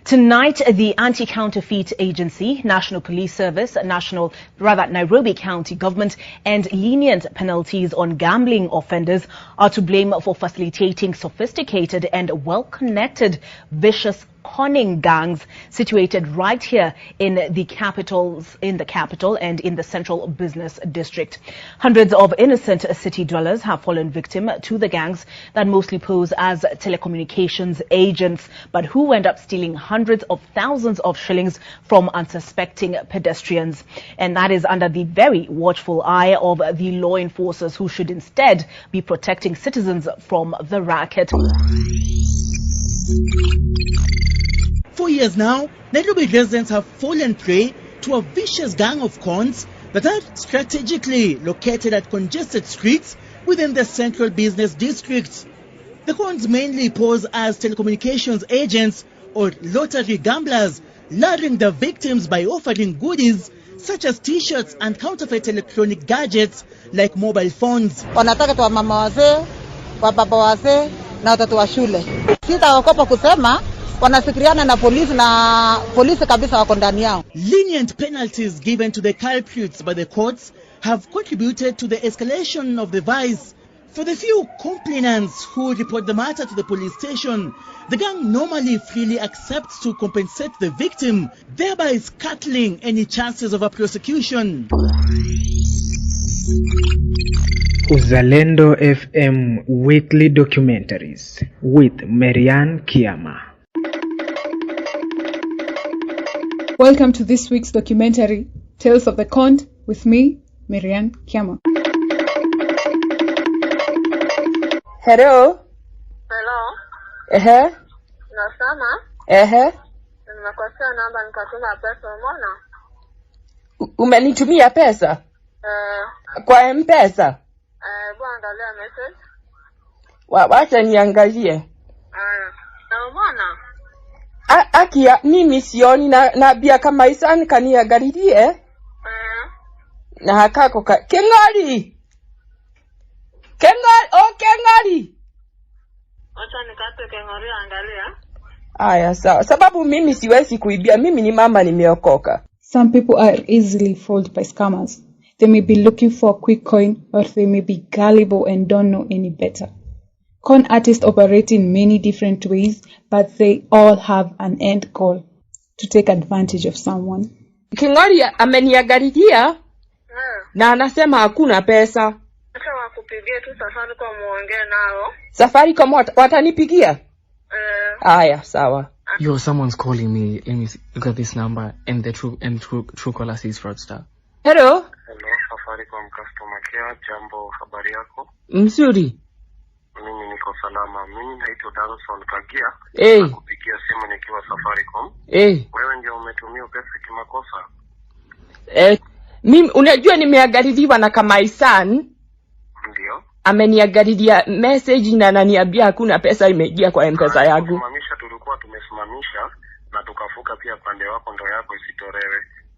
Tonight, the Anti-Counterfeit Agency, National Police Service, Nairobi County Government and lenient penalties on gambling offenders are to blame for facilitating sophisticated and well-connected vicious conning gangs situated right here in the capital and in the central business district. Hundreds of innocent city dwellers have fallen victim to the gangs that mostly pose as telecommunications agents, but who end up stealing hundreds of thousands of shillings from unsuspecting pedestrians. And that is under the very watchful eye of the law enforcers, who should instead be protecting citizens from the racket. For years now, Nairobi residents have fallen prey to a vicious gang of cons that are strategically located at congested streets within the central business district. The cons mainly pose as telecommunications agents or lottery gamblers, luring the victims by offering goodies such as t-shirts and counterfeit electronic gadgets like mobile phones. Wanataka tu mama wazee, wa baba wazee na watoto wa shule. Sitaogopa kusema wanafikiriana na polisi kabisa wako ndani yao. Lenient penalties given to the culprits by the courts have contributed to the escalation of the vice. For the few complainants who report the matter to the police station, the gang normally freely accepts to compensate the victim, thereby scuttling any chances of a prosecution. Uzalendo FM Weekly Documentaries with Marianne Kiama. Welcome to this week's documentary, Tales of the Conned, with me, Marianne Kiama. Hello? Hello? Nasema? Nimekosea namba nikatuma pesa, umeona? Umenitumia pesa? Kwa M-Pesa? Bwana angalia message. Wacha niangalie. Na umeona? Akia mimi sioni na bia kama isani kaniangalilie. Na hakako Kengari. Kengari. Acha nikate Kengari angalia. Aya sawa. Sababu mimi siwezi kuibia, mimi ni mama nimeokoka. Some people are easily fooled by scammers. They may be looking for a quick coin, or they may be gullible and don't know any better. Con artists operate in many different ways, but they all have an end goal: to take advantage of someone. Kengari ameniangalilia na anasema hakuna pesa. Acha wakupigie tu Safaricom muongee nao. Safaricom watanipigia? Aya, sawa. Yo, someone's calling me. Let me look at this number, and true caller says fraudster. Hello? Hello, Safaricom customer care. Jambo, habari yako? Mzuri. Mimi niko salama. Mimi naitwa Danson Kagia. Nakupigia simu nikiwa Safaricom. Wewe ndio umetumia pesa kimakosa? Mimi unajua nimeangaliliwa na kama Isan. Ndio. Ameniangalilia message na ananiambia hakuna pesa imeingia kwa M-Pesa yangu. Tulikuwa tumesimamisha na tukafuka pia pande wako ndo yako isitorewe.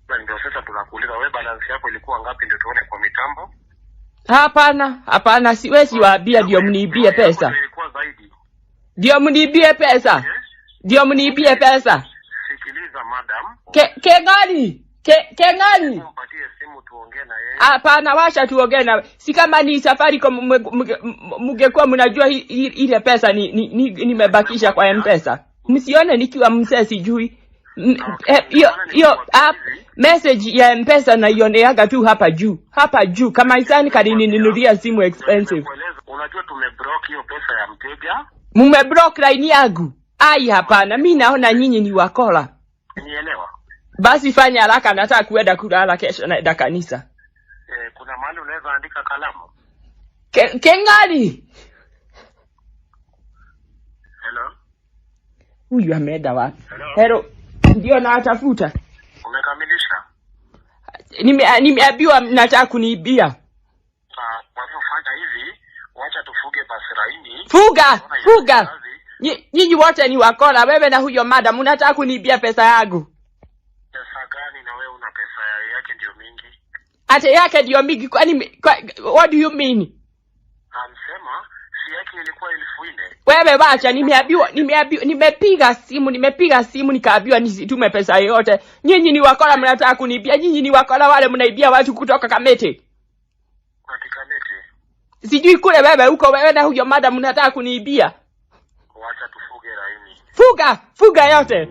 Na ndio sasa tunakuuliza wewe balance yako ilikuwa ngapi ndio tuone kwa mitambo? Hapana, siwezi waambia ndio mniibie pesa. Ilikuwa zaidi. Ndio mniibie pesa. Ndio mniibie pesa. Sikiliza madam. Kengari. Mpatie simu tuongee na yeye. Hapana, washa tuongee na. Si kama ni Safaricom mungekuwa mnajua ile pesa nimebakisha kwa M-Pesa. Msione nikiwa mzee sijui. Message ya M-Pesa na ioneaga tu hapa juu kama isani kanininunulia simu expensive. Unajua tumeblock hiyo pesa ya mteja. Mmeblock line yangu? Ai hapana, mimi naona nyinyi ni wakola. Nielewa. Basi fanya haraka, nataka kuenda kulala kesho naenda kanisa. Kuna mahali unaweza andika kalamu? Kengari. Hello. Huyu ameenda wapi? Hello. Ndio natafuta. Umekamilisha? Nimeambiwa nataka kuniibia. Fanya hivi, wacha tufuge pasiraini. Fuga. Nyinyi wote ni wakola, wewe na huyo madam unataka kuniibia pesa yangu. Pesa gani na wewe una pesa yake ndio mingi? Ate yake ndio mingi, kwani what do you mean? Amsema yake ilikuwa 1400. Wewe wacha, nimepiga simu nikaambiwa nisitume pesa yote. Nyinyi ni wakora, mnataka kunibia. Nyinyi ni wakora wale mnaibia watu kutoka Kamete. Kamete. Sijui kule wewe huko, wewe na huyo madam mnataka kuniibia. Wacha tufuge laini. Fuga yote.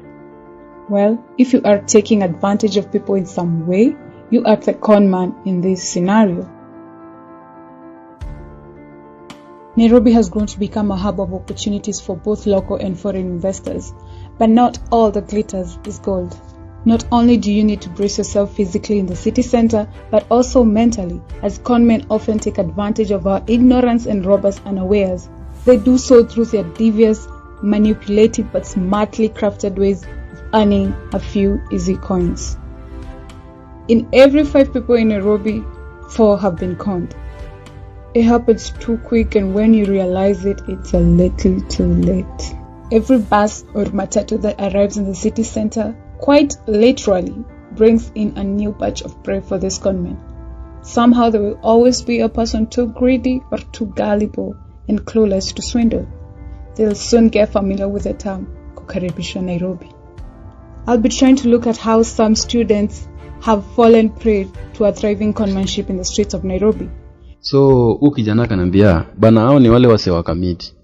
Well, if you are taking advantage of people in some way, you are the con man in this scenario. Nairobi has grown to become a hub of opportunities for both local and foreign investors, but not all that glitters is gold. Not only do you need to brace yourself physically in the city center, but also mentally, as conmen often take advantage of our ignorance and rob us unawares. They do so through their devious, manipulative but smartly crafted ways of earning a few easy coins. In every 5 people in Nairobi, 4 have been conned. It happens too quick, and when you realize it, it's a little too late. Every bus or matatu that arrives in the city center quite literally brings in a new batch of prey for this conmen. Somehow there will always be a person too greedy or too gullible and clueless to swindle. They'll soon get familiar with the term kukaribisha Nairobi. I'll be trying to look at how some students have fallen prey to a thriving conmanship in the streets of Nairobi. So ukijana kanambia bana hao ni wale wase wa Kamiti.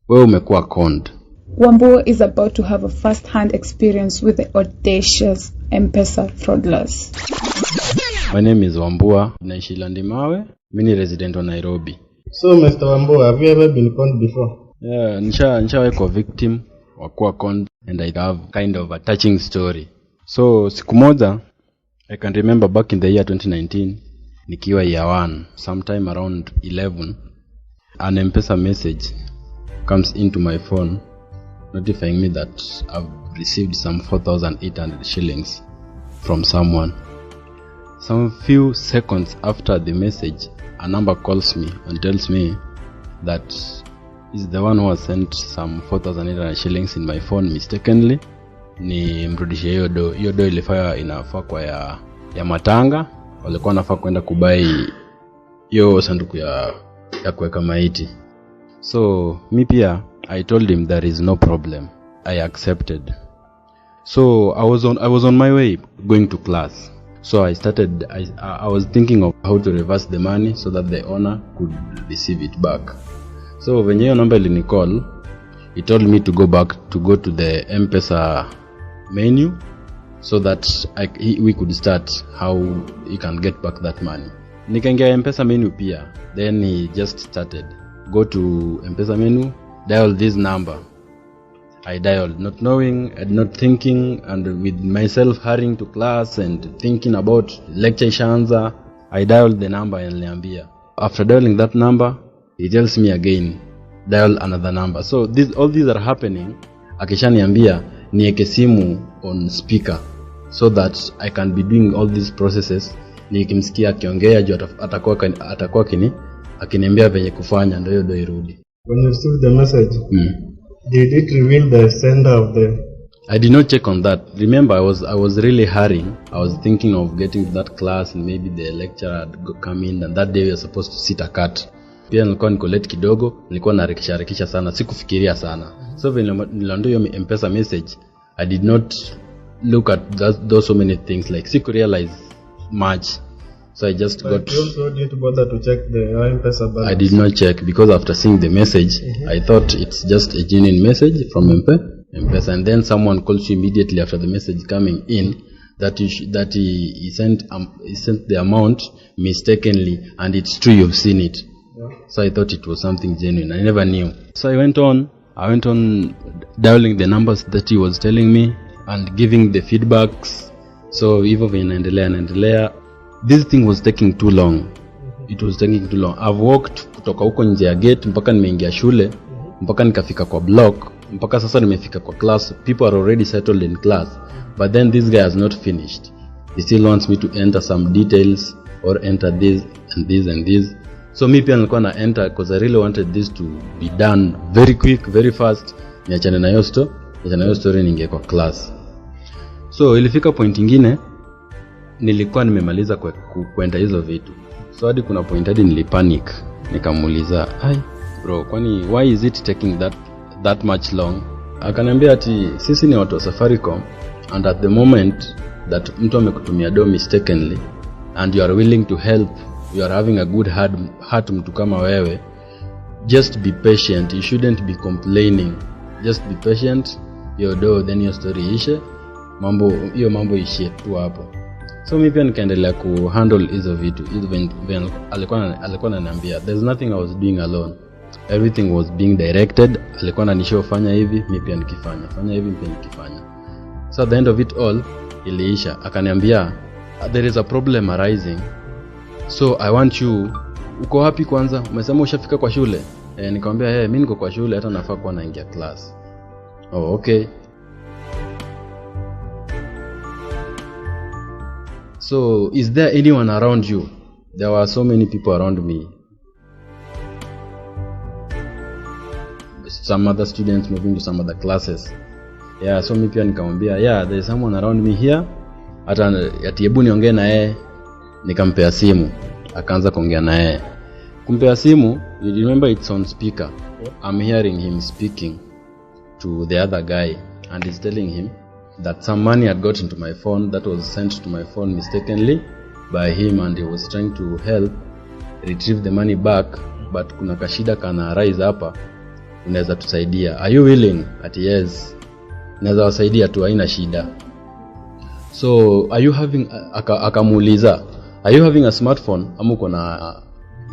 Wewe umekuwa conned. Wambua is about to have a first-hand experience with the audacious M-Pesa fraudsters. My name is Wambua, naishi Landimawe, mimi ni resident wa Nairobi. So Mr. Wambua, have you ever been conned before? Yeah, nishawahi kuwa victim wa kuwa conned, and I have kind of a touching story. So siku moja, I can remember back in the year 2019, nikiwa year 1, sometime around 11, an M-Pesa message comes into my phone notifying me that I've received some 4,800 shillings from someone. Some few seconds after the message, a number calls me and tells me that is the one who has sent some 4,800 shillings in my phone mistakenly. Ni mrudishie hiyo do ilifaa inafaa kwa ya matanga. Walikuwa nafaa kwenda kubai hiyo sanduku ya kuweka maiti. So mi pia I told him there is no problem. I accepted. So I was on my way going to class. So I was thinking of how to reverse the money so that the owner could receive it back. So when your number call, he told me to go to the M-Pesa menu so that we could start how he can get back that money. Nikaingia M-Pesa menu pia. Then he just started. Go to M-Pesa menu, dial this number. I dialed, not knowing and not thinking, and with myself hurrying to class and thinking about lecture ishaanza. I dialed the number and niambia. After dialing that number, he tells me again, dial another number. So all these are happening. Akishaniambia niweke simu on speaker so that I can be doing all these processes. Nikimsikia akiongea juu atakuwa akiniambia venye kufanya ndio hiyo irudi. When you received the message, did it reveal the sender of the... I did not check on that. Remember, I was really hurrying. I was thinking of getting to that class and maybe the lecturer had come in, and that day we were supposed to sit a cut. Pia nilikuwa niko late kidogo, nilikuwa narekisha sana, sikufikiria sana. So when nilando hiyo M-Pesa message, I did not look at those so many things, like siku realize much. So I just But you also didn't bother to check the M-Pesa balance? I did not check because after seeing the message, I thought it's just a genuine message from M-Pesa, and then someone calls you immediately after the message coming in that he sent the amount mistakenly, and it's true, you've seen it. Yeah. So I thought it was something genuine. I never knew. So I went on dialing the numbers that he was telling me and giving the feedbacks. So hivyo vinaendelea. This thing was taking too long. It was taking too long. I've walked kutoka huko nje ya gate mpaka nimeingia shule, mpaka nikafika kwa block, mpaka sasa nimefika kwa class. People are already settled in class, but then this guy has not finished. He still wants me to enter some details or enter this and this and this. So mi pia nilikuwa na enter because I really wanted this to be done very quick, very fast. Niachane na hiyo story ninge kwa class. So ilifika point ingine nilikuwa nimemaliza kwenda hizo vitu. So hadi kuna point hadi nilipanic. Nikamuuliza, bro, kwani why is it taking that much long? Akaniambia ati sisi ni watu wa Safaricom, and at the moment that mtu amekutumia do mistakenly and you are willing to help, you are having a good heart mtu kama wewe, just be patient. You shouldn't be complaining. Just be patient. Your do, then your story ishe. Mambo ishie tu hapo. So mimi pia nikaendelea ku handle hizo vitu. Even alikuwa ananiambia there's nothing I was doing alone. Everything was being directed. Alikuwa ananishow fanya hivi, mimi pia nikifanya. Fanya hivi, mimi nikifanya. So at the end of it all, iliisha. Akaniambia there is a problem arising. So I want you, uko wapi kwanza? Umesema ushafika kwa shule? Nikamwambia mimi niko kwa shule, hata nafaa kuwa naingia class. Oh, okay. So is there anyone around you? There were so many people around me. Some other students moving to some other classes. Yeah, so mimi pia nikamwambia there is someone around me here. Hata hebu niongee na yeye. Nikampea simu. Akaanza kuongea na yeye. Kumpea simu, you remember it's on speaker. I'm hearing him speaking to the other guy, and he's telling him that some money had got into my phone that was sent to my phone mistakenly by him, and he was trying to help retrieve the money back, but kuna kashida kana arise hapa, unaweza tusaidia? Are you willing? Ati yes, naweza wasaidia tu, haina shida. So are you having akamuuliza, are you having a smartphone ama uko na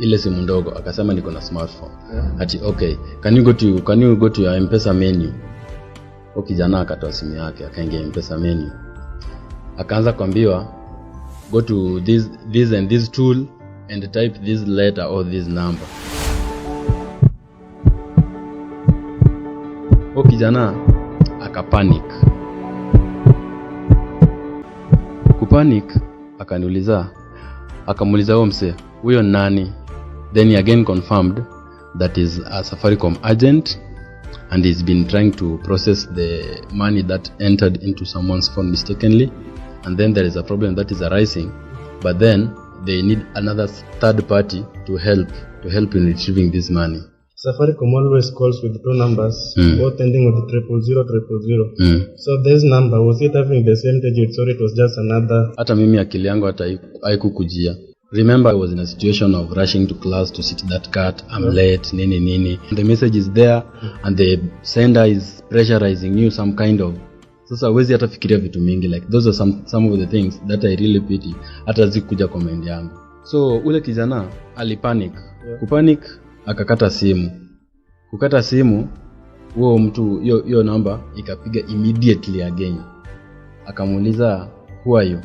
ile simu ndogo? Akasema niko na smartphone. Ati okay, can you go to your M-Pesa menu? Kijana akatoa simu yake akaingia M-Pesa menu. Akaanza kuambiwa go to this and this tool and type this letter or this number. Kijana akapanic. Kupanic akamuuliza huyo mse, huyo nani? Then he again confirmed that is a Safaricom agent, and he's been trying to process the money that entered into someone's phone mistakenly, and then there is a problem that is arising, but then they need another third party to help in retrieving this money. Safaricom always calls with two numbers, both ending with 000. So this number, was it having the same digits or it was just another? Hata mimi akili yangu hata haikukujia. Remember, I was in a situation of rushing to class to sit that cat. I'm late, nini. The message is there, and the sender is pressurizing you some kind of. Sasa huwezi hata fikiria vitu mingi, like those are some of the things that I really pity. Hata zikuja kwa mind yangu. So ule kijana alipanic. Kupanic akakata simu. Kukata simu, huo mtu hiyo namba ikapiga immediately again. Akamuuliza, who are you?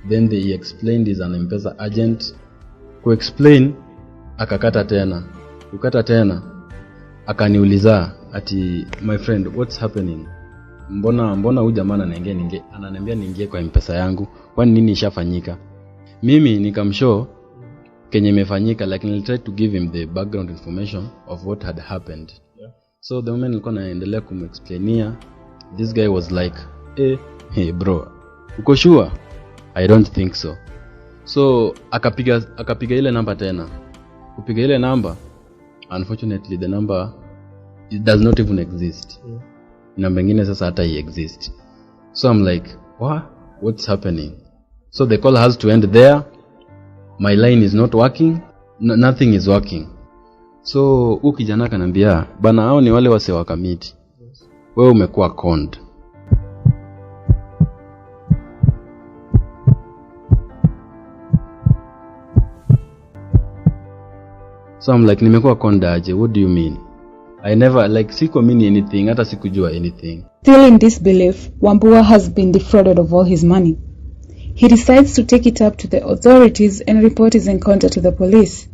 Then they explained he's an M-Pesa agent. Ku-explain, akakata tena. Kukata tena, akaniuliza ati, my friend, what's happening? Mbona huyu jamaa ananiambia niingie kwa M-Pesa yangu? Kwani nini ishafanyika? Mimi nikamshow kenye imefanyika, like I tried to give him the background information of what had happened. So the moment nilikuwa naendelea kumexplainia, this guy was like, hey bro, uko sure? I don't think so. So akapiga ile namba tena. Kupiga ile namba, unfortunately the number, it does not even exist. Namba nyingine sasa hata exist. So I'm like, what's happening? So the call has to end there. My line is not working. Nothing is working. So kijana akaniambia, bana, hao ni wale wase wa kamiti. Wewe umekuwa conned. So I'm like, nimekuwa conned aje? What do you mean? I never, like, siko mean anything, hata sikujua anything. Still in disbelief, Wambua has been defrauded of all his money. He decides to take it up to the authorities and report his encounter to the police.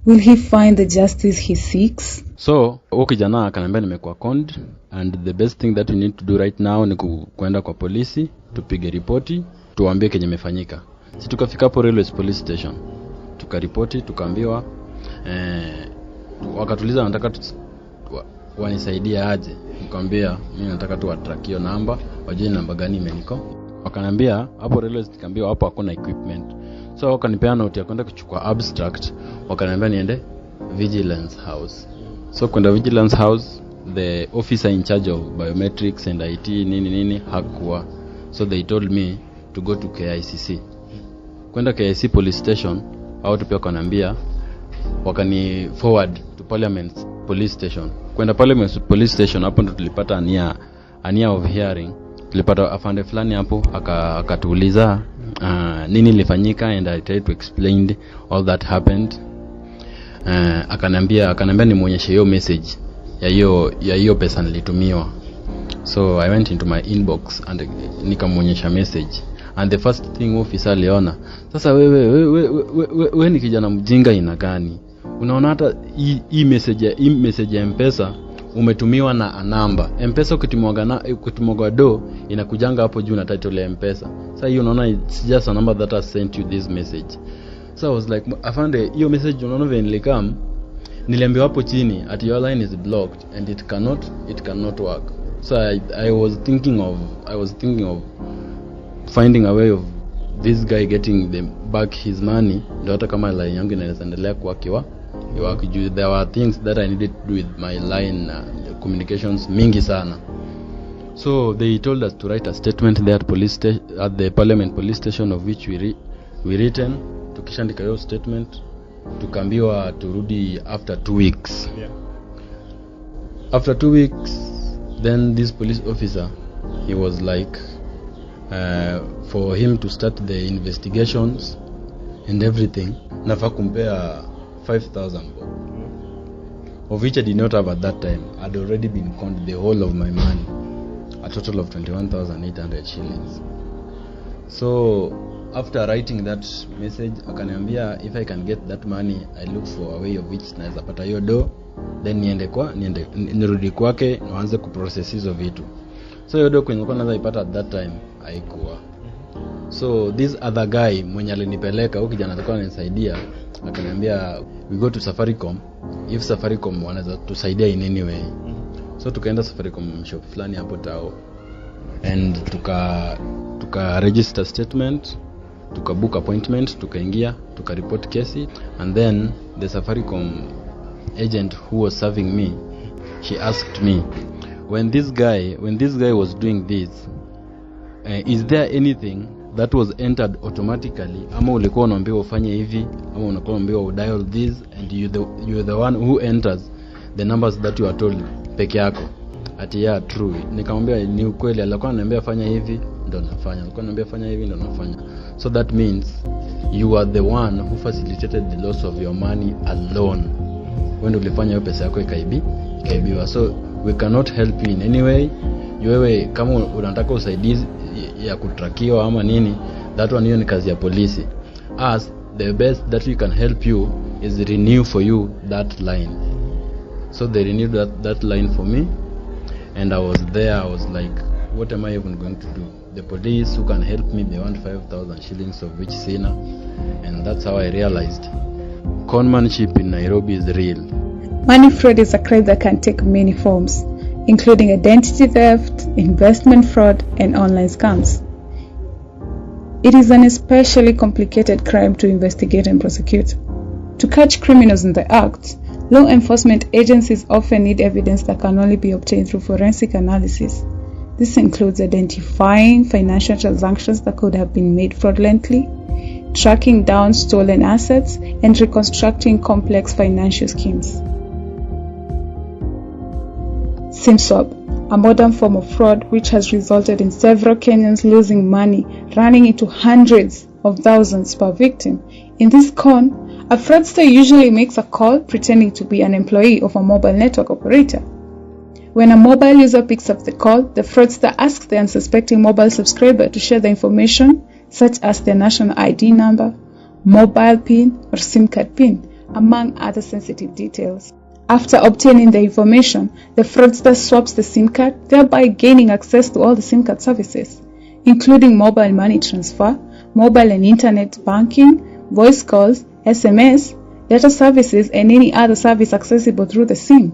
Will he find the justice he seeks? So, kijana akaniambia nimekuwa conned, and the best thing that we need to do right now ni kwenda kwa polisi, tupige ripoti, tuwaambie kenye imefanyika. Si tukafika hapo Railways Police Station. Tukaripoti, tukaambiwa wakatuliza nataka wanisaidia aje. Nikamwambia mimi nataka tu watrack hiyo namba, wajue namba gani imeniko. Wakaniambia hapo Railways, nikamwambia hapo hakuna equipment. So wakanipea note ya kwenda kuchukua abstract, wakaniambia niende vigilance house. So kwenda vigilance house, the officer in charge of biometrics and IT nini hakuwa. So they told me to go to KICC. Kwenda KICC police station, au tupia kanambia wakani forward to Parliament police station. Kwenda Parliament police station, hapo ndo tulipata ania of hearing. Tulipata afande fulani hapo akatuuliza nini lifanyika, and I tried to explain all that happened. Akanambia nimuonyeshe hiyo message ya hiyo pesa nilitumiwa. So I went into my inbox and nikamuonyesha message, and the first thing officer aliona, sasa wewe ni kijana mjinga ina gani? Unaona hata hii message ya M-Pesa umetumiwa na a number. M-Pesa ukitumwaga do inakujanga hapo juu na title ya M-Pesa. Sasa hiyo unaona it's just a number that has sent you this message. So I was like, afande hiyo message unaona vile nilikam, niliambiwa hapo chini at your line is blocked and it cannot work. So I was thinking of finding a way of this guy getting back his money, ndio hata kama line yangu inaendelea kuwakiwa. There were things that I needed to do with my line communications mingi sana. So they told us to write a statement there at the Parliament police station, of which we written. Tukishaandika hiyo statement tukaambiwa turudi after 2 weeks. After 2 weeks, then this police officer, he was like for him to start the investigations and everything, nafa kumpea 5,000 of which I did not have at that time. I'd already been conned the whole of my money, a total of 21,800 shillings. So after writing that message, akaniambia if I can get that money, I look for a way of which naweza pata hiyo do, then nirudi kwake naanze kuprocess hizo vitu. So hiyo do kwenye nilikuwa naweza ipata at that time haikuwa. So this other guy mwenye alinipeleka huko, kijana alikuwa ananisaidia, akaniambia we go to Safaricom, if Safaricom wanaweza tusaidia in any way. So tukaenda Safaricom shop fulani hapo Tao, and tuka register statement, tuka book appointment, tukaingia, tuka report kesi, and then the Safaricom agent who was serving me, she asked me, when this guy was doing this, is there anything that was entered automatically, ama ulikuwa unaambiwa ufanye hivi, ama unakuwa unaambiwa dial this and you're the one who enters the numbers that you are told peke yako? Ati yeah, true. Nikamwambia ni ukweli, alikuwa ananiambia fanya hivi ndo nafanya, alikuwa ananiambia fanya hivi ndo nafanya. So that means you are the one who facilitated the loss of your money alone. When ulifanya hiyo pesa yako ikaibiwa. So we cannot help you in any way. Wewe kama unataka usaidizi ya kutrakiwa ama nini, that one hiyo ni kazi ya polisi. Us, the best that we can help you is renew for you that line. So they renewed that line for me, and I was there. I was like, what am I even going to do? The police who can help me, they want 5,000 shillings, of which sina. And that's how I realized conmanship in Nairobi is real. Money fraud is a crime that can take many forms, including identity theft, investment fraud, and online scams. It is an especially complicated crime to investigate and prosecute. To catch criminals in the act, law enforcement agencies often need evidence that can only be obtained through forensic analysis. This includes identifying financial transactions that could have been made fraudulently, tracking down stolen assets, and reconstructing complex financial schemes. SIM swap, a modern form of fraud which has resulted in several Kenyans losing money, running into hundreds of thousands per victim. In this con, a fraudster usually makes a call pretending to be an employee of a mobile network operator. When a mobile user picks up the call, the fraudster asks the unsuspecting mobile subscriber to share the information such as their national ID number, mobile PIN, or SIM card PIN, among other sensitive details. After obtaining the information, the fraudster swaps the SIM card, thereby gaining access to all the SIM card services, including mobile money transfer, mobile and internet banking, voice calls, SMS, data services, and any other service accessible through the SIM.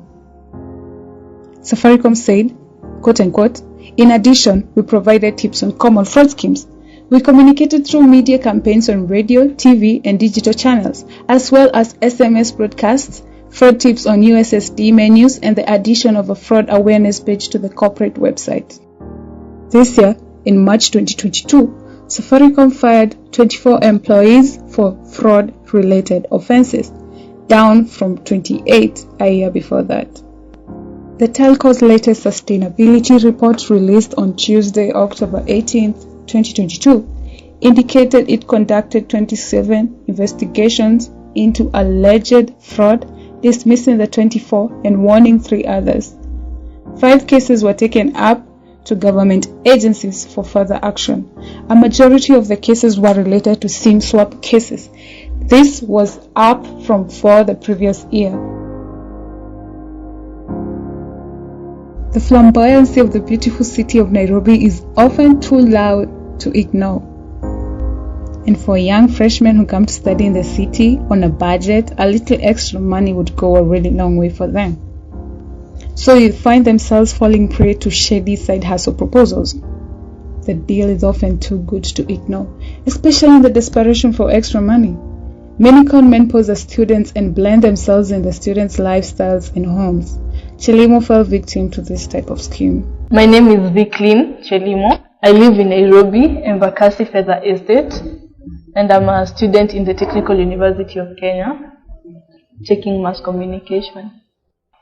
Safaricom said, quote unquote, in addition, we provided tips on common fraud schemes. We communicated through media campaigns on radio, TV, and digital channels, as well as SMS broadcasts, fraud tips on USSD menus, and the addition of a fraud awareness page to the corporate website. This year, in March 2022, Safaricom fired 24 employees for fraud-related offenses, down from 28 a year before that. The telco's latest sustainability report, released on Tuesday, October 18, 2022, indicated it conducted 27 investigations into alleged fraud, dismissing the 24 and warning 3 others. 5 cases were taken up to government agencies for further action. A majority of the cases were related to SIM swap cases. This was up from 4 the previous year. The flamboyancy of the beautiful city of Nairobi is often too loud to ignore. And for young freshmen who come to study in the city on a budget, a little extra money would go a really long way for them. So you find themselves falling prey to shady side hustle proposals. The deal is often too good to ignore, especially in the desperation for extra money. Many con men pose as students and blend themselves in the students' lifestyles and homes. Chelimo fell victim to this type of scheme. My name is Vicklin Chelimo. I live in Nairobi, Embakasi Feather Estate, and I'm a student in the Technical University of Kenya, taking mass communication.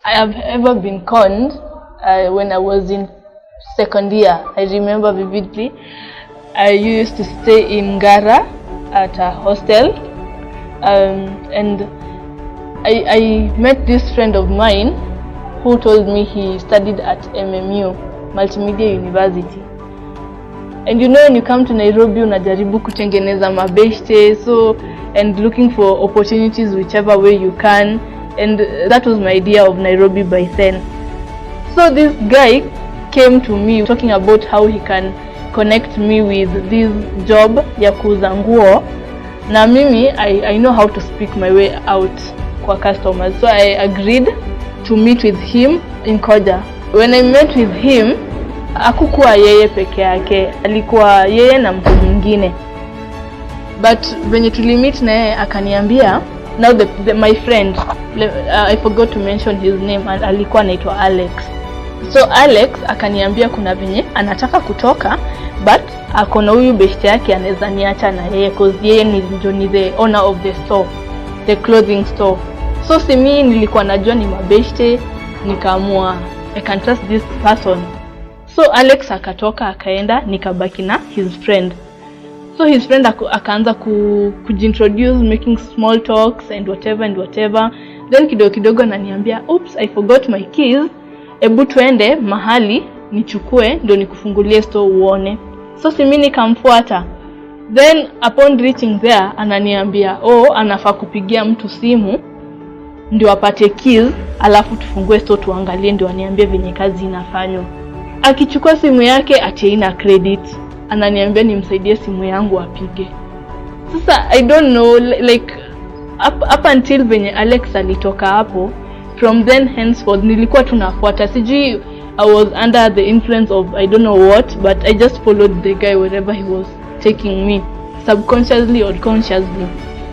I have ever been conned when I was in second year. I remember vividly. I used to stay in Ngara at a hostel, and I met this friend of mine who told me he studied at MMU, Multimedia University. And you know, when you come to Nairobi, unajaribu kutengeneza mabeshte, and looking for opportunities whichever way you can. And that was my idea of Nairobi by then. So this guy came to me talking about how he can connect me with this job ya kuuza nguo. Na mimi, I know how to speak my way out kwa customers. So I agreed to meet with him in Koja. When I met with him, hakukuwa yeye peke yake, alikuwa yeye na mtu mwingine. But venye tulimit na yeye akaniambia, now my friend, I forgot to mention his name, and alikuwa anaitwa Alex. So Alex akaniambia kuna venye anataka kutoka, but akona huyu beshte yake anaweza niacha na yeye cause yeye ni the owner of the store, the clothing store. So simi nilikuwa najua ni mabeshte, nikaamua I can trust this person. So Alex akatoka akaenda, nikabaki na his friend. So his friend akaanza kujintroduce, making small talks and whatever. Then kidogo ananiambia, oops, I forgot my keys. Ebu tuende mahali nichukue ndio nikufungulie store uone. So simi nikamfuata. Then upon reaching there ananiambia, anafaa kupigia mtu simu ndio apate keys, alafu tufungue store tuangalie ndio aniambie venye kazi inafanywa. Akichukua simu yake ati haina credit. Ananiambia nimsaidie simu yangu apige. Sasa I don't know, like up until venye Alex alitoka hapo, from then henceforth nilikuwa tunafuata. Sijui I was under the influence of I don't know what, but I just followed the guy wherever he was taking me, subconsciously or consciously.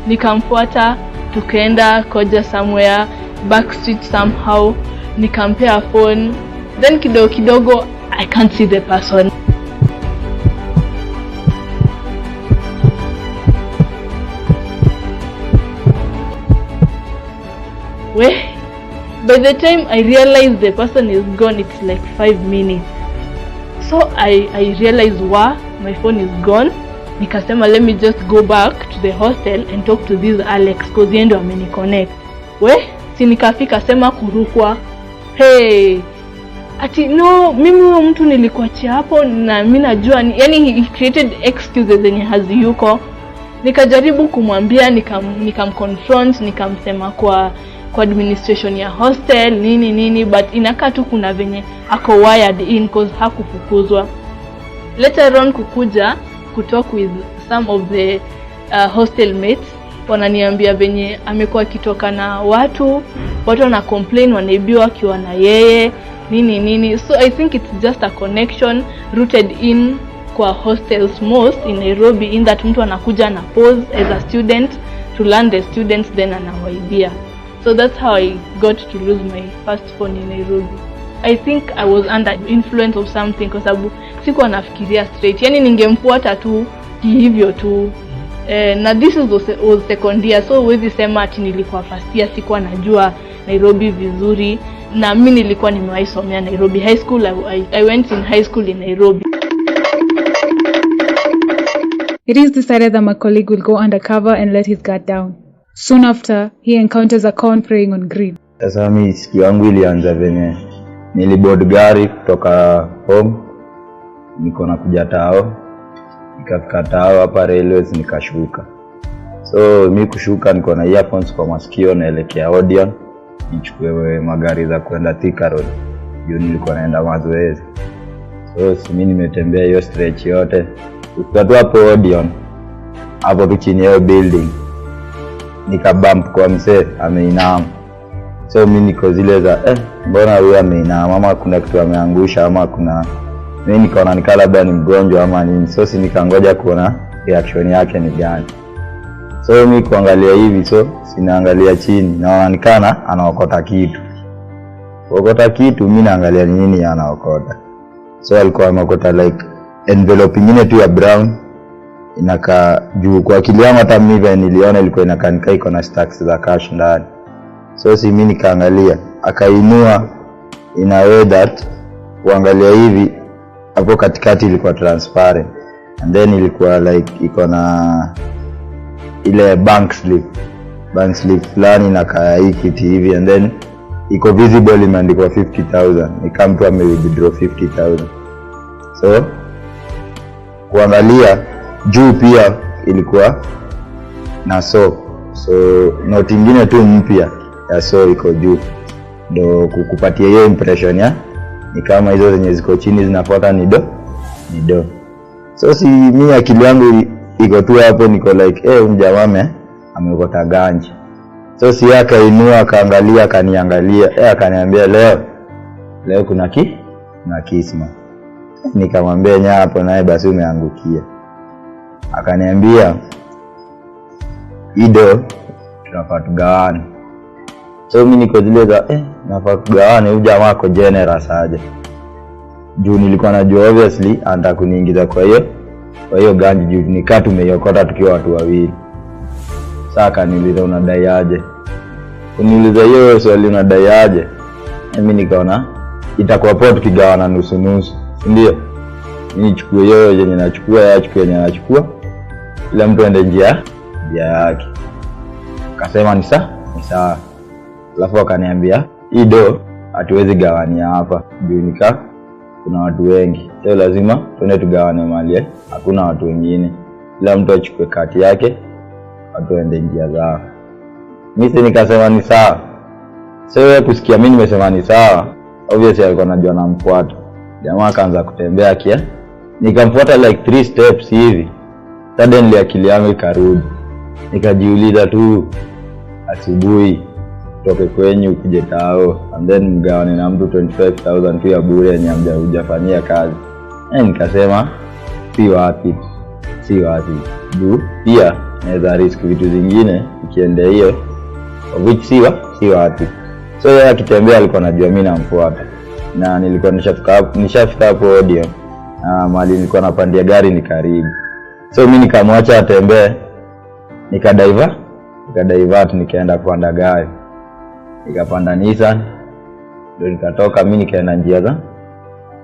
Nikamfuata, tukaenda Koja somewhere, backstreet somehow, nikampea phone. Then kidogo I can't see the person. By the time I realized the person is gone, it's like 5 minutes. So I realized my phone is gone. Nikasema let me just go back to the hostel and talk to this Alex cause yeye ndo ameniconnect. Si nikafika sema kurukwa. Hey, ati no, mimi huyo mtu nilikuachia hapo na mimi najua yani he created excuses zenye haziyuko. Nikajaribu kumwambia, nikamconfront, nikamsema kwa administration ya hostel nini, but inakaa tu kuna venye ako wired in cause hakufukuzwa. Later on kukuja kutalk with some of the hostel mates, wananiambia venye amekuwa kitoka na watu wana complain wanaibiwa akiwa na yeye nini. So I think it's just a connection rooted in kwa hostels most in Nairobi, in that mtu anakuja na pose as a student to learn the students then anawaibia. So that's how I got to lose my first phone in Nairobi. I think I was under influence of something kwa sababu sikuwa nafikiria straight. Yani ningemfuata tu hivyo tu. Na this was second year, so huwezi sema ati nilikuwa first year sikuwa najua Nairobi vizuri. Na mimi nilikuwa nimewahi somea Nairobi high school. I went in high school in Nairobi. It is decided that my colleague will go undercover and let his guard down. Soon after, he encounters a con preying on greed. Sasa mimi siku yangu ilianza venye niliboard gari kutoka home, niko na kuja tao, nikafika tao hapa railways nikashuka. So mimi kushuka niko na earphones kwa masikio naelekea Odeon, nichukue magari za kwenda Thika Road. Hiyo nilikuwa naenda mazoezi. So mimi nimetembea hiyo stretch yote. Ukatoa hapo Odeon, hapo tu chini ya building, nikabump kwa mzee ameinama. So mimi niko zile za mbona huyu ameinama, ama kuna kitu ameangusha, ama kuna mimi nikaona nikala labda ni mgonjwa ama nini. So si nikangoja kuona reaction yake ni gani. So mimi kuangalia hivi, so sinaangalia chini, naona nikana anaokota kitu. Okota kitu, mimi naangalia nini anaokota. So alikuwa ameokota like envelope nyingine tu ya brown, inaka juu kwa akili yangu hata mimi niliona ilikuwa inakanika iko na stacks za cash ndani. So si mimi nikaangalia, akainua in a way that kuangalia hivi hapo katikati ilikuwa transparent, and then ilikuwa like iko na ile bank slip fulani na kaya hiki hivi, and then iko visible imeandikwa 50,000. Nikam tu withdraw 50,000. So kuangalia juu pia ilikuwa na so note nyingine tu mpya ya so iko juu, ndo kukupatia hiyo impression ya ni kama hizo zenye ziko chini zinafuata ni do. So si mimi akili yangu iko tu hapo, niko like jamaa ameokota ganji. So si akainua akaangalia akaniangalia, akaniambia leo kuna kisma. Nikamwambia nya hapo naye basi umeangukia. Akaniambia ido tunafaa tugawane. So mimi niko zile za nafaa tugawane, huyu jamaa ako generous aje. Juu nilikuwa najua obviously anataka kuniingiza kwa hiyo ganji juu nikaa tumeiokota tukiwa watu wawili. Sasa akaniuliza unadai aje? Kuniuliza hiyo swali unadai aje? Mimi nikaona itakuwa poa tukigawana nusu, ndio? Mimi nichukue hiyo yenye nachukua, achukue yenye anachukua, kila mtu aende njia yake. Akasema ni sawa. Alafu akaniambia ido hatuwezi gawania hapa juu kuna watu wengi, so lazima tuende tugawane mali, hakuna watu wengine, kila mtu achukue kati yake, watu waende njia zao. Mimi nikasema ni sawa. So yeye kusikia mimi nimesema ni sawa, obviously alikuwa anajua namfuata. Jamaa akaanza kutembea nikamfuata like 3 steps hivi. Suddenly akili yangu ikarudi. Nikajiuliza tu asubuhi toke kwenye ukije tao, and then mgawane na mtu 25,000 tu ya bure yenye hujafanyia kazi. Nikasema si wapi. Juu pia naweza risk vitu zingine ikienda hiyo, which si wapi. So yeye akitembea alikuwa anajua mimi namfuata. Na nilikuwa nishafika hapo Odeon. Mali nilikuwa napandia gari ni karibu. So mimi nikamwacha atembee. Nikadivert nikaenda kupanda gari. Nikapanda Nissan. Ndio nikatoka mimi nikaenda njia za.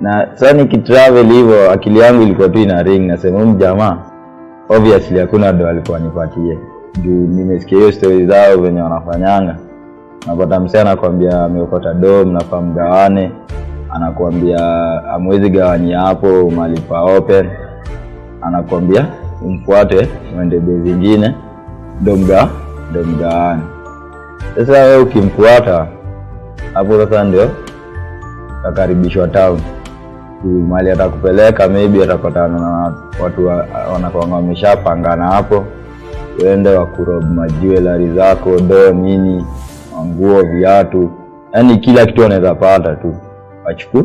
Na sasa nikitravel hivyo akili yangu ilikuwa tu ina ring, nasema huyu jamaa obviously hakuna ndo alikuwa nipatie. Juu nimesikia hiyo story zao venye wanafanyanga. Napata msee anakuambia ameokota do mnafaa mgawane, anakuambia amwezi gawani hapo mali pa open, anakuambia umfuate uende base zingine ndo mgawane. Sasa wewe ukimfuata hapo sasa ndio takaribishwa town. Mali atakupeleka maybe atakutana na watu wanakuwa wameshapangana hapo, uende wakurob majewelry zako, do nini, nguo, viatu, yani kila kitu anaweza pata tu achukue.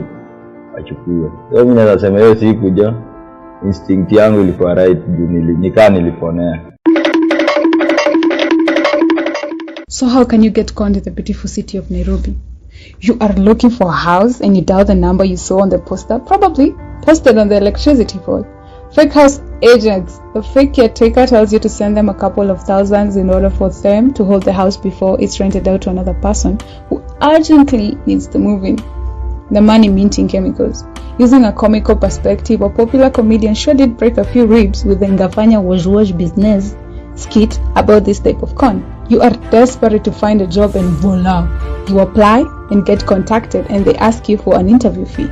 Mimi naweza sema hiyo siku instinct yangu ilikuwa right juu niliponea. So how can you get conned in the beautiful city of Nairobi? You are looking for a house and you dial the number you saw on the poster, probably posted on the electricity pole. Fake house agents. The fake caretaker tells you to send them a couple of thousands in order for them to hold the house before it's rented out to another person who urgently needs to move in. The money minting chemicals. Using a comical perspective, a popular comedian sure did break a few ribs with the Ngafanya Wash business skit about this type of con. You are desperate to find a job and voila, you apply and get contacted and they ask you for an interview fee.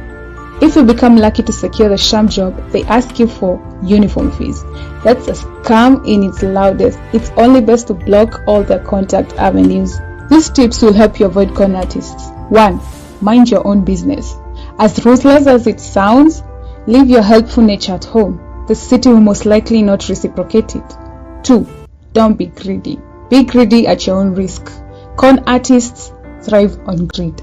If you become lucky to secure the sham job, they ask you for uniform fees. That's a scam in its loudest. It's only best to block all their contact avenues. These tips will help you avoid con artists. 1. Mind your own business. As ruthless as it sounds, leave your helpful nature at home. The city will most likely not reciprocate it. 2. Don't be greedy. Be greedy at your own risk. Con artists thrive on greed.